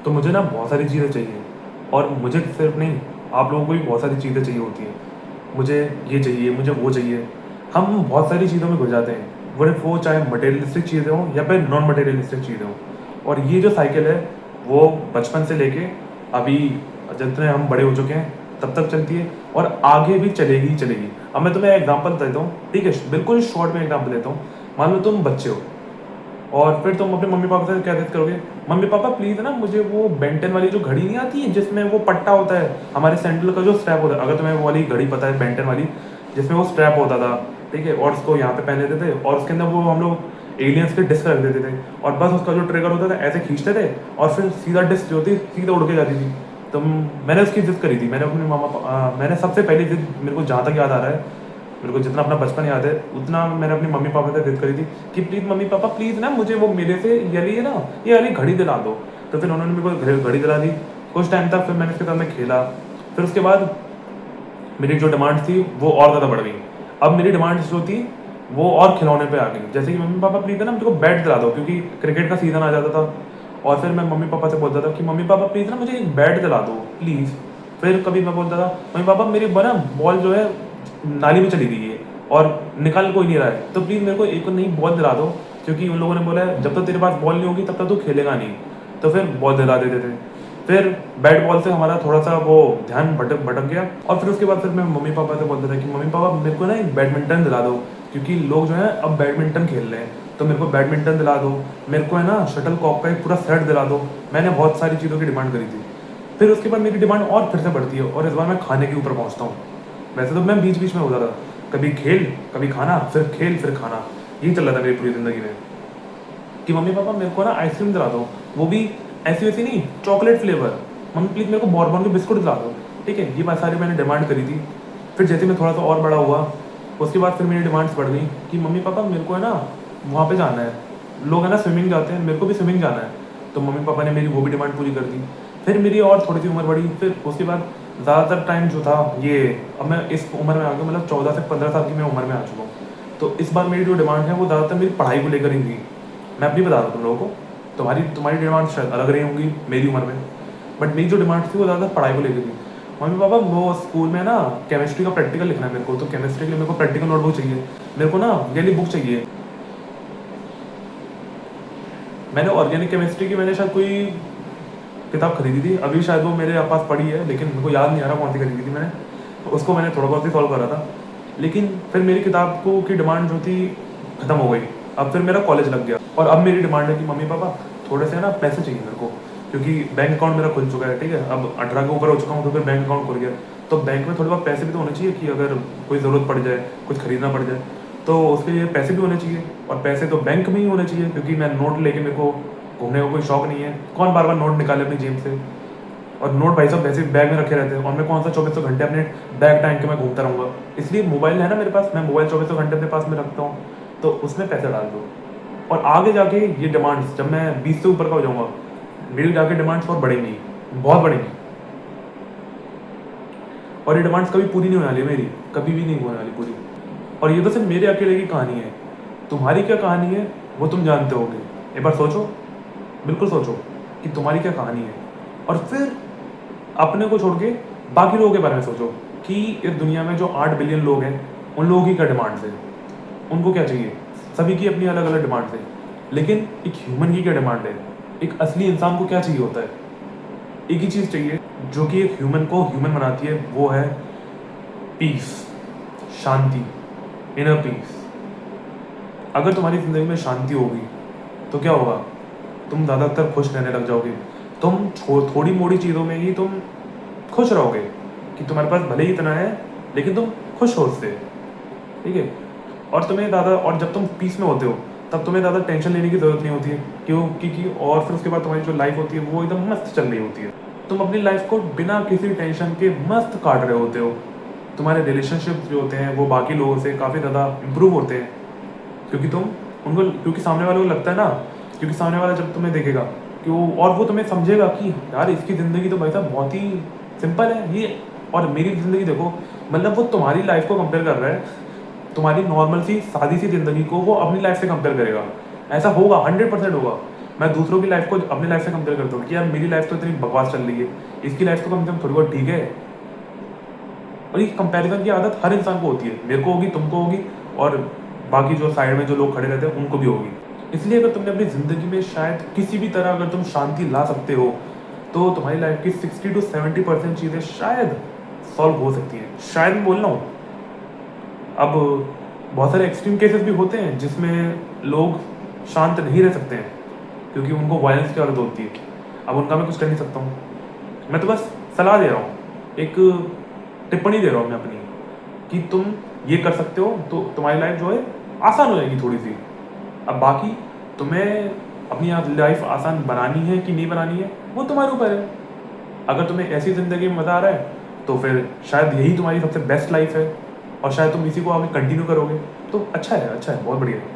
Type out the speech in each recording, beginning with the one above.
तो मुझे ना बहुत सारी चीज़ें चाहिए, और मुझे सिर्फ नहीं, आप लोगों को भी बहुत सारी चीज़ें चाहिए होती हैं। मुझे ये चाहिए, मुझे वो चाहिए। हम बहुत सारी चीज़ों में घुस जाते हैं, वो चाहे मटेरियलिस्टिक चीज़ें हों या फिर नॉन मटेरियलिस्टिक चीज़ें हों। और ये जो साइकिल है वो बचपन से लेके अभी जितने हम बड़े हो चुके हैं तब तक चलती है, और आगे भी चलेगी ही चलेगी। अब मैं तुम्हें एग्जांपल देता हूँ, ठीक है, बिल्कुल शॉर्ट में एग्जांपल देता हूँ। मान लो तुम बच्चे हो, और फिर तुम अपने मम्मी पापा से क्या जिद करोगे, मम्मी पापा प्लीज़ ना मुझे वो बेंटन वाली जो घड़ी नहीं आती है जिसमें वो पट्टा होता है, हमारे सैंडल का जो स्ट्रैप होता है, अगर तुम्हें वो वाली घड़ी पता है बेंटन वाली, जिसमें वो स्ट्रैप होता था, ठीक है, और उसको यहाँ पे पहन लेते थे, और उसके अंदर वो हम लोग एलियंस के डिस्क रख देते थे, और बस उसका जो ट्रिगर होता था ऐसे खींचते थे, और फिर सीधा डिस्क जो थी सीधा उड़ के जाती थी। तो मैंने उसकी जिद करी थी, मैंने अपने मैंने सबसे पहली जिद, मेरे को जहाँ तक याद आ रहा है, मेरे को जितना अपना बचपन याद है उतना मैंने अपनी मम्मी पापा से जिद करी थी कि प्लीज़ मम्मी पापा प्लीज़ ना मुझे वो मेरे से ये वाली घड़ी दिला दो। तो फिर उन्होंने मेरे को घड़ी दिला दी। कुछ टाइम तक फिर मैंने उसके साथ में खेला। फिर उसके बाद मेरी जो डिमांड थी वो और ज़्यादा बढ़ गई। अब मेरी डिमांड्स जो थी वो और खिलौने पे आ गई, जैसे कि मम्मी पापा प्लीज़ है ना मुझे को बैट दिला दो, क्योंकि क्रिकेट का सीज़न आ जाता था। और फिर मैं मम्मी पापा से बोलता था कि मम्मी पापा प्लीज़ ना मुझे एक बैट दिला दो प्लीज़। फिर कभी मैं बोलता था मम्मी पापा मेरी ना बॉल जो है नाली में चली गई है और निकाल कोई नहीं रहा है, तो प्लीज़ मेरे को एक नई बॉल दिला दो, क्योंकि उन लोगों ने बोला है जब तक तेरे पास बॉल नहीं होगी तब तक तू खेलेगा नहीं। तो फिर बॉल दिला देते थे। फिर बैट बॉल से हमारा थोड़ा सा वो ध्यान भटक भटक गया, और फिर उसके बाद फिर मैं मम्मी पापा से बोलता था कि मम्मी पापा मेरे को ना एक बैडमिंटन दिला दो, क्योंकि लोग जो है अब बैडमिंटन खेल रहे हैं, तो मेरे को बैडमिंटन दिला दो। मेरे को है ना शटल कॉक का एक पूरा सेट दिला दो। मैंने बहुत सारी चीज़ों की डिमांड करी थी। फिर उसके बाद मेरी डिमांड और फिर से बढ़ती है, और इस बार मैं खाने के ऊपर पहुँचता हूँ। वैसे तो मैं बीच बीच में होता था, कभी खेल कभी खाना, फिर खेल फिर खाना, यही चल रहा था मेरी पूरी ज़िंदगी में। कि मम्मी पापा मेरे को ना आइसक्रीम दिला दो, वो भी ऐसी वैसी नहीं, चॉकलेट फ्लेवर। मम्मी प्लीज़ मेरे को बॉर्बन के बिस्कुट दिला दो। ठीक है, ये बात सारी मैंने डिमांड करी थी। फिर जैसे मैं थोड़ा सा और बड़ा हुआ, उसके बाद फिर मेरी डिमांड्स बढ़ गई कि मम्मी पापा मेरे को है ना वहाँ पे जाना है, लोग है ना स्विमिंग जाते हैं, मेरे को भी स्विमिंग जाना है। तो मम्मी पापा ने मेरी वो भी डिमांड पूरी कर दी। फिर मेरी और थोड़ी सी उम्र बढ़ी, फिर उसके बाद ज़्यादातर टाइम जो था ये, अब मैं इस उम्र में आ गया, मतलब 14 से 15 साल की मैं उम्र में आ चुका हूँ। तो इस बार मेरी जो डिमांड है वो ज़्यादातर मेरी पढ़ाई को लेकर ही थी। मैं अपनी बता रहा हूँ तुम लोगों को, तुम्हारी तुम्हारी डिमांड शायद अलग रही होंगी मेरी उम्र में, बट मेरी जो डिमांड थी वो ज़्यादा पढ़ाई को लेकर थी। मम्मी पापा वो स्कूल में ना केमिस्ट्री का प्रैक्टिकल लिखना है मेरे को, तो केमिस्ट्री के लिए मेरे को प्रैक्टिकल नोटबुक चाहिए, मेरे को ना ये बुक चाहिए। मैंने ऑर्गेनिक केमिस्ट्री की मैंने शायद कोई किताब खरीदी थी, अभी शायद वो मेरे पास पड़ी है, लेकिन मेरे को याद नहीं आ रहा कौन सी खरीदी थी मैंने। तो उसको मैंने थोड़ा बहुत ही सॉल्व करा था, लेकिन फिर मेरी किताब को की डिमांड जो थी ख़त्म हो गई। अब फिर मेरा कॉलेज लग गया, और अब मेरी डिमांड है कि मम्मी पापा थोड़े से ना पैसे चाहिए मेरे को, क्योंकि बैंक अकाउंट मेरा खुल चुका है, ठीक है, अब 18 के ऊपर हो चुका हूँ, तो फिर बैंक अकाउंट खुल गया। तो बैंक में थोड़े बहुत पैसे भी तो होने चाहिए कि अगर कोई ज़रूरत पड़ जाए, कुछ खरीदना पड़ जाए, तो उसके लिए पैसे भी होने चाहिए, और पैसे तो बैंक में ही होने चाहिए, क्योंकि मैं नोट लेके मेरे को घूमने का कोई शौक नहीं है। कौन बार बार नोट निकाले अपनी जेब से, और नोट भाई साहब वैसे बैग में रखे रहते हैं, और मैं कौन सा 2400 घंटे अपने बैग टांग के मैं घूमता रहूँगा। इसलिए मोबाइल है ना मेरे पास, मैं मोबाइल 2400 घंटे अपने पास में रखता हूँ, तो उसमें पैसे डाल दो। और आगे जाके ये डिमांड्स जब मैं 20 से ऊपर का हो जाऊँगा, मेरी जाके डिमांड्स और बढ़ेंगी, बहुत बढ़ेंगी, और ये डिमांड्स कभी पूरी नहीं होने वाली मेरी, कभी भी नहीं होने वाली पूरी। और ये तो सिर्फ मेरे अकेले की कहानी है, तुम्हारी क्या कहानी है वो तुम जानते होगे। एक बार सोचो, बिल्कुल सोचो कि तुम्हारी क्या कहानी है, और फिर अपने को छोड़ के बाकी लोगों के बारे में सोचो कि इस दुनिया में जो 8 बिलियन लोग हैं उन लोगों की क्या डिमांड्स है, उनको क्या चाहिए। सभी की अपनी अलग अलग डिमांड्स है, लेकिन एक ह्यूमन की क्या डिमांड है, एक असली इंसान को क्या चाहिए होता है। एक ही चीज़ चाहिए जो कि एक ह्यूमन को ह्यूमन बनाती है, वो है पीस, शांति, इनर पीस। अगर तुम्हारी ज़िंदगी में शांति होगी तो क्या होगा, तुम ज़्यादातर खुश रहने लग जाओगे। तुम थोड़ी मोड़ी चीज़ों में ही तुम खुश रहोगे, कि तुम्हारे पास भले ही इतना है लेकिन तुम खुश हो उससे, ठीक है। और तुम्हें ज़्यादा, और जब तुम पीस में होते हो तब तुम्हें ज़्यादा टेंशन लेने की ज़रूरत नहीं होती है, क्यों, क्योंकि और फिर उसके बाद तुम्हारी जो लाइफ होती है वो एकदम मस्त चल रही होती है। तुम अपनी लाइफ को बिना किसी टेंशन के मस्त काट रहे होते हो। तुम्हारे रिलेशनशिप जो होते हैं वो बाकी लोगों से काफ़ी ज़्यादा इम्प्रूव होते हैं, क्योंकि तुम उनको, क्योंकि सामने वाले को लगता है ना, क्योंकि सामने वाला जब तुम्हें देखेगा कि वो, और वो तुम्हें समझेगा कि यार इसकी ज़िंदगी तो भाई साहब बहुत ही सिंपल है ये, और मेरी ज़िंदगी देखो, मतलब वो तुम्हारी लाइफ को कंपेयर कर रहा है, तुम्हारी नॉर्मल सी सादी सी ज़िंदगी को वो अपनी लाइफ से कंपेयर करेगा। ऐसा होगा, 100% होगा। मैं दूसरों की लाइफ को अपनी लाइफ से कंपेयर करता हूँ कि यार मेरी लाइफ तो इतनी बकवास चल रही है, इसकी लाइफ तो कम से कम थोड़ी बहुत ठीक है। और ये कंपैरिजन की आदत हर इंसान को होती है, मेरे को होगी, तुमको होगी, और बाकी जो साइड में जो लोग खड़े रहते हैं उनको भी होगी। इसलिए अगर तुमने अपनी ज़िंदगी में शायद किसी भी तरह अगर तुम शांति ला सकते हो, तो तुम्हारी लाइफ की 60 to 70% चीज़ें शायद सॉल्व हो सकती हैं। शायद मैं बोल रहा हूँ। अब बहुत सारे एक्सट्रीम केसेस भी होते हैं जिसमें लोग शांत नहीं रह सकते हैं क्योंकि उनको वायलेंस की आदत होती है। अब उनका मैं कुछ कर नहीं सकता हूँ, मैं तो बस सलाह दे रहा हूँ, एक टिप्पणी दे रहा हूँ मैं अपनी, कि तुम ये कर सकते हो तो तुम्हारी लाइफ जो है आसान हो जाएगी थोड़ी सी। अब बाकी तुम्हें अपनी लाइफ आसान बनानी है कि नहीं बनानी है वो तुम्हारे ऊपर है। अगर तुम्हें ऐसी ज़िंदगी में मज़ा आ रहा है तो फिर शायद यही तुम्हारी सबसे बेस्ट लाइफ है और शायद तुम इसी को आगे कंटिन्यू करोगे, तो अच्छा है, बहुत बढ़िया है।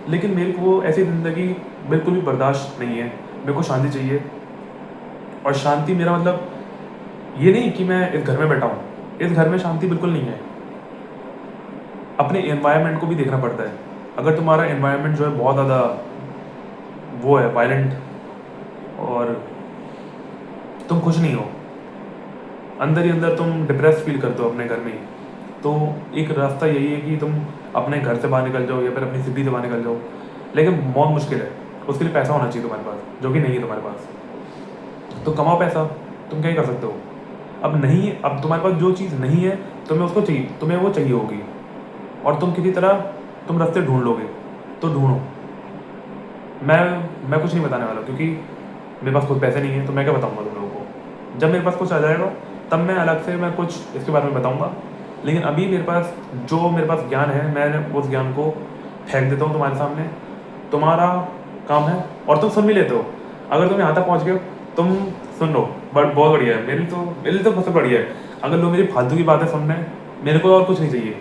लेकिन मेरे को ऐसी ज़िंदगी बिल्कुल भी बर्दाश्त नहीं है, मेरे को शांति चाहिए। और शांति मेरा मतलब ये नहीं कि मैं इस घर में बैठा हूँ, इस घर में शांति बिल्कुल नहीं है। अपने एनवायरनमेंट को भी देखना पड़ता है। अगर तुम्हारा एनवायरनमेंट जो है बहुत ज़्यादा वो है वायलेंट और तुम खुश नहीं हो, अंदर ही अंदर तुम डिप्रेस फील करते हो अपने घर में ही, तो एक रास्ता यही है कि तुम अपने घर से बाहर निकल जाओ या फिर अपनी सिटी से बाहर निकल जाओ। लेकिन बहुत मुश्किल है, उसके लिए पैसा होना चाहिए तुम्हारे पास, जो कि नहीं है तुम्हारे पास। तो कमाओ पैसा, तुम क्या ही कर सकते हो। अब नहीं, अब तुम्हारे पास जो चीज़ नहीं है तुम्हें उसको चाहिए, तुम्हें वो चाहिए होगी और तुम किसी तरह तुम रास्ते ढूंढ लोगे, तो ढूंढो। मैं कुछ नहीं बताने वाला क्योंकि मेरे पास कुछ पैसे नहीं है, तो मैं क्या बताऊंगा तुम लोगों को। जब मेरे पास कुछ आ जाएगा तब मैं अलग से मैं कुछ इसके बारे में बताऊंगा। लेकिन अभी मेरे पास ज्ञान है, मैं उस ज्ञान को फेंक देता हूँ तुम्हारे सामने। तुम्हारा काम है और तुम सुन भी लेते हो। अगर तुम यहाँ तक पहुँच गए तुम सुन लो, बट बहुत बढ़िया है। मेरे लिए तो सबसे बढ़िया है। अगर लोग मेरी फालतू की बातें सुन रहे हैं, मेरे को और कुछ नहीं चाहिए।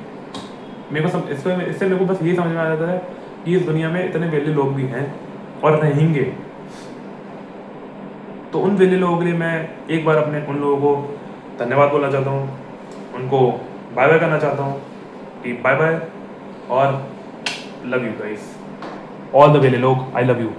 मेरे को सब इससे मेरे को बस यही समझ में आ जाता है कि इस दुनिया में इतने वेले लोग भी हैं और रहेंगे। तो उन वेले लोगों के लिए मैं एक बार अपने उन लोगों को धन्यवाद बोलना चाहता हूँ, उनको बाय बाय करना चाहता हूँ कि बाय बाय और love you guys, all the वेले लोग, आई लव यू।